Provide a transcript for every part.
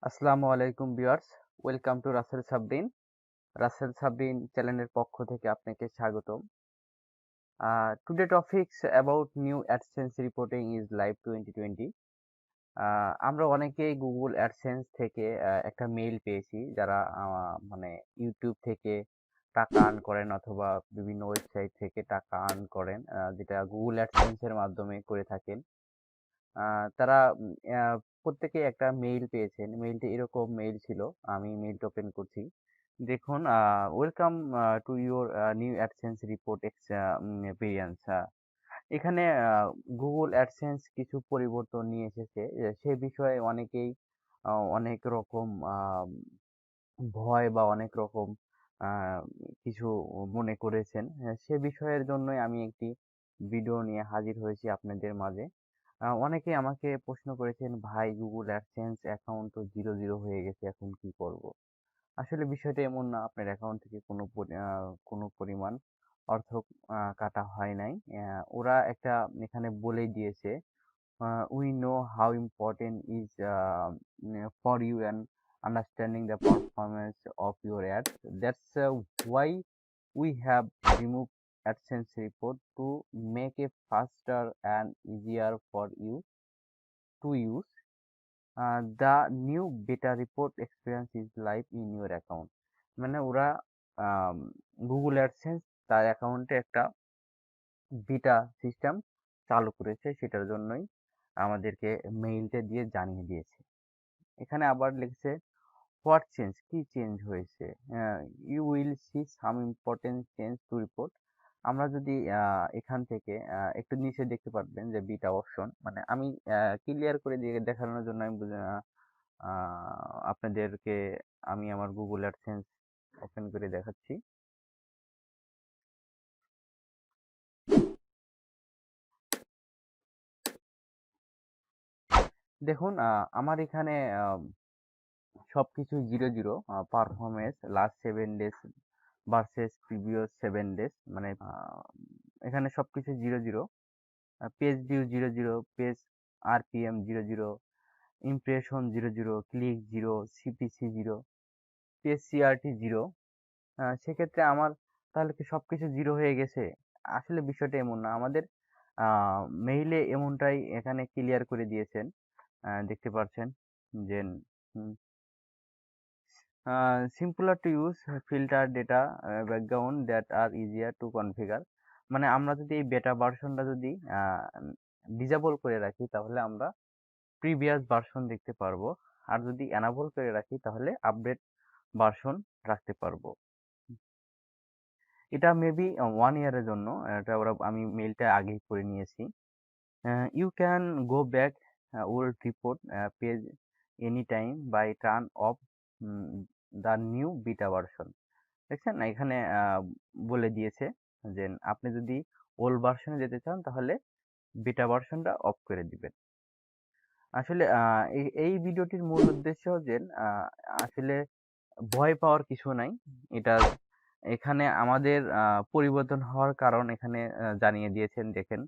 আসসালামু আলাইকুম viewers, welcome to Rasel Sabrin চ্যানেলের পক্ষ থেকে আপনাকে স্বাগতম। Today topics about new AdSense reporting is live 2020। আমরা অনেকেই গুগল অ্যাডসেন্স থেকে একটা মেইল পেয়েছি, যারা মানে ইউটিউব থেকে টাকা আর্ন করেন অথবা বিভিন্ন ওয়েবসাইট থেকে টাকা আর্ন করেন, যেটা গুগল অ্যাডসেন্সের মাধ্যমে করে থাকেন। তারা প্রত্যেকে একটা মেইল পেয়েছেন। মেইলটি এরকম মেইল ছিল। আমি মেইলটা ওপেন করছি। দেখুন, welcome to your new AdSense report experience. এখানে গুগল অ্যাডসেন্স কিছু পরিবর্তন নিয়ে এসেছে। সে বিষয়ে অনেকেই অনেক রকম ভয় বা অনেক রকম আ কিছু মনে করেছেন। সে বিষয়ের জন্যই আমি একটি ভিডিও নিয়ে হাজির হয়েছি আপনাদের মাঝে। অনেকেই আমাকে প্রশ্ন করেছেন, "ভাই, গুগল অ্যাডসেন্স অ্যাকাউন্ট তো 0 হয়ে গেছে, এখন কি করব?" আসলে বিষয়টা এমন না, আপনার অ্যাকাউন্ট থেকে কোনো পরিমাণ অর্থ কাটা হয় নাই। ওরা একটা এখানে বলেই দিয়েছে, "We know how important is for you and understanding the performance of your ads. That's why we have removed AdSense report to make it faster and easier for you to use. The new beta report experience is live in your account." মানে ওরা Google AdSense তার অ্যাকাউন্টে একটা beta system চালু করেছে, সেটার জন্যই আমাদেরকে মেইলটা দিয়ে জানিয়ে দিয়েছে। এখানে আবার লিখছে, হোয়াট চেঞ্জ, কি চেঞ্জ হয়েছে। You will see some important change to report. আমরা যদি এখান থেকে একটু নিচে দেখতে পারবেন যে বিটা অপশন, মানে আমি ক্লিয়ার করে দিয়ে দেখানোর জন্য আমি আপনাদেরকে আমি আমার গুগল অ্যাডসেন্স ওপেন করে দেখাচ্ছি। দেখুন, আমার এখানে সবকিছু 0 0, performance last 7 days versus previous 7 days, মানে এখানে সবকিছু 0 0, page view 0 0, page RPM 0 0, impression 0 0, click 0, CPC 0, page CRT 0। সেক্ষেত্রে আমার তাহলে কি সবকিছু 0 হয়ে গেছে? আসলে বিষয়টা এমন না। আমাদের মেইলে এমনটাই এখানে ক্লিয়ার করে দিয়েছেন। দেখতে পাচ্ছেন যে simpler to use, filter data background that are easier to configure। মানে আমরা যদি এই বেটা ভার্সনটা যদি ডিসেবল করে রাখি, তাহলে আমরা প্রিভিয়াস ভার্সন দেখতে পারবো। আর যদি এনাবল করে রাখি, তাহলে আপডেট ভার্সন রাখতে পারবো। এটা মেবি 1 ইয়ারের জন্য। এটা আমি মেইলটা আগেই করে নিয়েছি। You can go back old report page any time by turn off the new beta version. দেখছেন না, এখানে বলে দিয়েছে যে আপনি যদি ওল্ড ভার্সনে যেতে চান, তাহলে বিটা ভার্সনটা অফ করে দিবেন। আসলে এই ভিডিওটির মূল উদ্দেশ্য যে আসলে ভয় পাওয়ার কিছু নাই। এটা এখানে আমাদের পরিবর্তন হওয়ার কারণ এখানে জানিয়ে দিয়েছেন, দেখেন।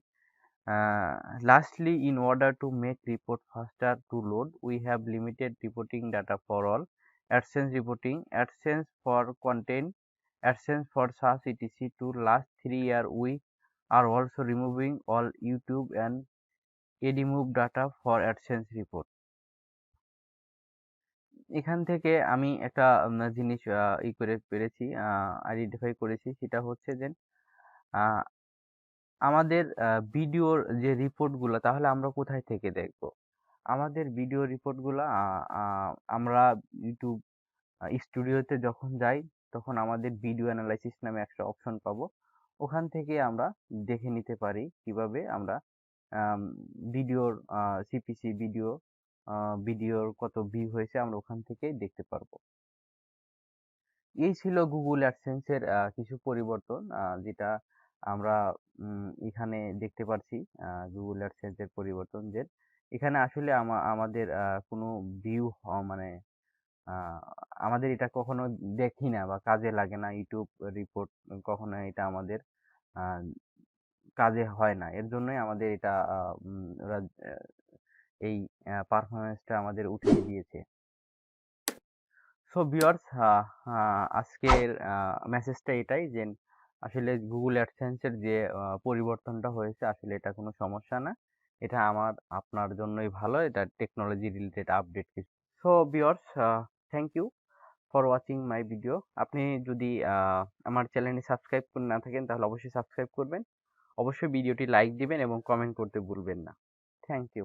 Lastly, in order to make report faster to load, we have limited reporting data for all AdSense reporting, AdSense for content, AdSense for SaaS etc. To last 3 years, we are also removing all YouTube and admob data for AdSense report. এখান থেকে আমি একটা জিনিস করে পেরেছি, identify করেছি। সেটা হচ্ছে যে আহ, আমাদের ভিডিওর যে রিপোর্টগুলো, তাহলে আমরা কোথায় থেকে দেখব? আমাদের ভিডিও রিপোর্টগুলো আমরা ইউটিউব স্টুডিওতে যখন যাই, তখন আমাদের ভিডিও অ্যানালাইসিস নামে একটা অপশন পাবো। ওখান থেকে আমরা দেখে নিতে পারি কিভাবে আমরা ভিডিওর সিপিসি ভিডিওর কত ভিউ হয়েছে, আমরা ওখান থেকেই দেখতে পারবো। এই ছিল গুগল অ্যাডসেন্সের কিছু পরিবর্তন, যেটা আমরা এখানে দেখতে পাচ্ছি। গুগল অ্যাডসেন্সের পরিবর্তন যে এখানে আসলে আমাদের কোনো ভিউ মানে আহ, আমাদের এটা কখনো দেখি না বা কাজে লাগে না। ইউটিউব রিপোর্ট কখনো এটা আমাদের আহ, কাজে হয় না। এর জন্যই আমাদের এটা ওরা এই পারফরমেন্সটা আমাদের উঠিয়ে দিয়েছে। সো ভিউয়ার্স, আজকের মেসেজটা এটাই যে আসলে গুগল অ্যাডসেন্সের যে পরিবর্তনটা হয়েছে আসলে এটা কোনো সমস্যা না। এটা আমার আপনার জন্যই ভালো। এটা টেকনোলজি রিলেটেড আপডেট কিছু। So viewers, thank you for watching my video. আপনি যদি আমার চ্যানেলটি সাবস্ক্রাইব করে না থাকেন তাহলে অবশ্যই সাবস্ক্রাইব করবেন। অবশ্যই ভিডিওটি লাইক দিবেন এবং কমেন্ট করতে ভুলবেন না। Thank you.